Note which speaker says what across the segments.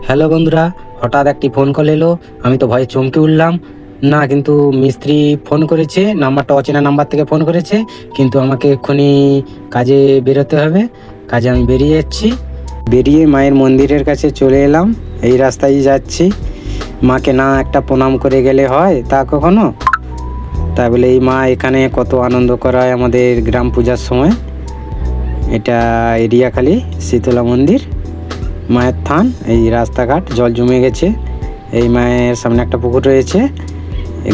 Speaker 1: Hello বন্ধুরা, হঠাৎ একটি ফোন কল এলো। আমি তো ভয়ে চমকে উঠলাম। না, কিন্তু মিস্ত্রি ফোন করেছে, নাম্বারটা অচেনা নাম্বার থেকে ফোন করেছে। কিন্তু আমাকে এক্ষুনি কাজে বেরোতে হবে। কাজে আমি বেরিয়ে যাচ্ছি। বেরিয়ে মায়ের মন্দিরের কাছে চলে এলাম। এই রাস্তায় যাচ্ছি। মাকে না একটা প্রণাম করে গেলে হয় তা কখনো? তাই বলে এই মা এখানে কত আনন্দ করায় আমাদের গ্রাম পূজার সময়। এটা এরিয়াখালি শীতলা মন্দির, মায়ের থান। এই রাস্তাঘাট জল জমে গেছে। এই মায়ের সামনে একটা পুকুর রয়েছে,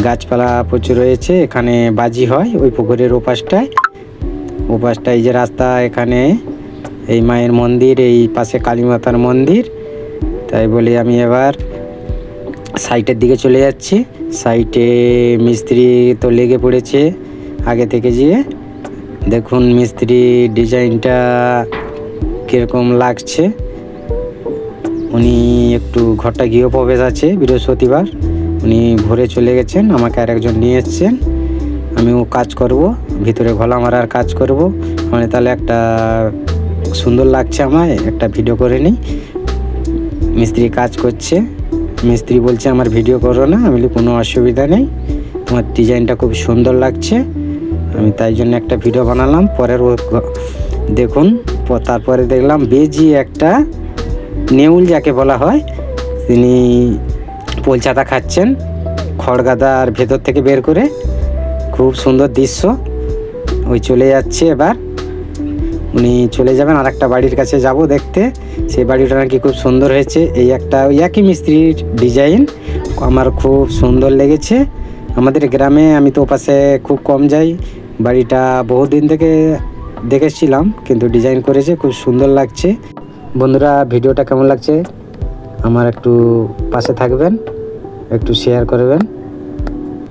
Speaker 1: গাছপালা প্রচুর রয়েছে। এখানে বাজি হয় ওই পুকুরের ওপাশটায়। এই যে রাস্তা, এখানে এই মায়ের মন্দির, এই পাশে কালী মাতার মন্দির। তাই বলে আমি এবার সাইটের দিকে চলে যাচ্ছি। সাইটে মিস্ত্রি তো লেগে পড়েছে আগে থেকে। যেয়ে দেখুন মিস্ত্রি ডিজাইনটা কীরকম লাগছে। উনি একটু ঘরটা গৃহপ্রবেশ আছে বৃহস্পতিবার, উনি ভোরে চলে গেছেন। আমাকে আরেকজন নিয়ে এসছেন। আমিও কাজ করব, ভিতরে ঘলা মারার কাজ করব। মানে তাহলে একটা সুন্দর লাগছে, আমায় একটা ভিডিও করে নিই। মিস্ত্রি কাজ করছে। মিস্ত্রি বলছে আমার ভিডিও করো না। আমি বলি কোনো অসুবিধা নেই, তোমার ডিজাইনটা খুব সুন্দর লাগছে। আমি তাই জন্য একটা ভিডিও বানালাম। পরের দেখুন, তারপরে দেখলাম বেজি একটা নেউল যাকে বলা হয়, তিনি পোলচাতা খাচ্ছেন খড়গাদার ভেতর থেকে বের করে। খুব সুন্দর দৃশ্য। ওই চলে যাচ্ছে এবার, উনি চলে যাবেন। আর একটা বাড়ির কাছে যাব দেখতে। সেই বাড়িটা নাকি খুব সুন্দর হয়েছে। এই একটা ওই একই মিস্ত্রির ডিজাইন আমার খুব সুন্দর লেগেছে। আমাদের গ্রামে আমি তো ওপাশে খুব কম যাই। বাড়িটা বহুদিন থেকে দেখেছিলাম, কিন্তু ডিজাইন করেছে, খুব সুন্দর লাগছে। বন্ধুরা, ভিডিওটা কেমন লাগছে আমার একটু পাশে থাকবেন, একটু শেয়ার করবেন।